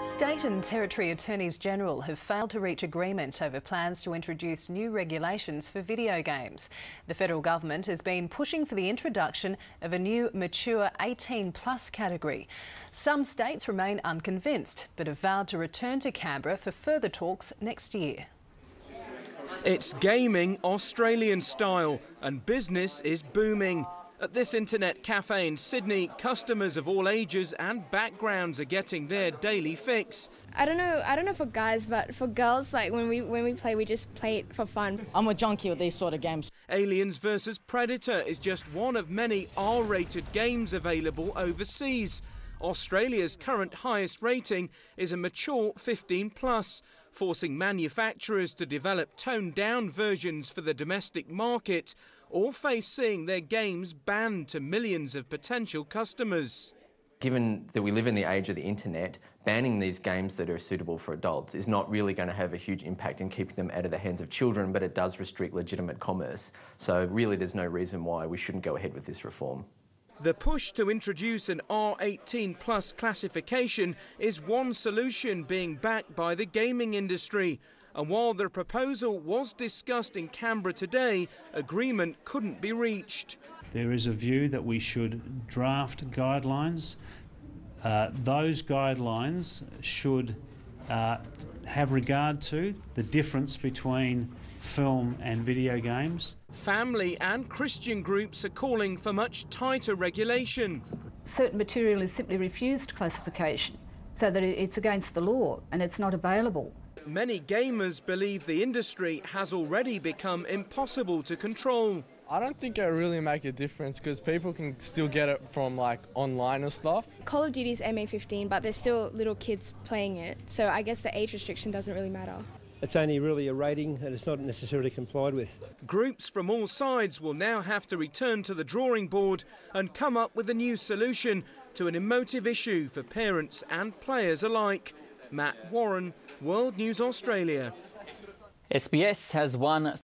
State and Territory Attorneys-General have failed to reach agreement over plans to introduce new regulations for video games. The federal government has been pushing for the introduction of a new mature 18+ category. Some states remain unconvinced, but have vowed to return to Canberra for further talks next year. It's gaming Australian style, and business is booming. At this internet cafe in Sydney, customers of all ages and backgrounds are getting their daily fix. I don't know for guys, but for girls, like when we play, we just play it for fun. I'm a junkie with these sort of games. Aliens vs Predator is just one of many R-rated games available overseas. Australia's current highest rating is a mature 15+, forcing manufacturers to develop toned-down versions for the domestic market or face seeing their games banned to millions of potential customers. Given that we live in the age of the internet, banning these games that are suitable for adults is not really going to have a huge impact in keeping them out of the hands of children, but it does restrict legitimate commerce. So really there's no reason why we shouldn't go ahead with this reform. The push to introduce an R-18+ classification is one solution being backed by the gaming industry. And while the proposal was discussed in Canberra today, agreement couldn't be reached. There is a view that we should draft guidelines. Those guidelines should have regard to the difference between film and video games. Family and Christian groups are calling for much tighter regulation. Certain material is simply refused classification so that it's against the law and it's not available. Many gamers believe the industry has already become impossible to control. I don't think it really make a difference because people can still get it from like online or stuff. Call of Duty's MA15, but there's still little kids playing it, so I guess the age restriction doesn't really matter. It's only really a rating and it's not necessarily complied with. Groups from all sides will now have to return to the drawing board and come up with a new solution to an emotive issue for parents and players alike. Matt Warren, World News Australia. SBS has won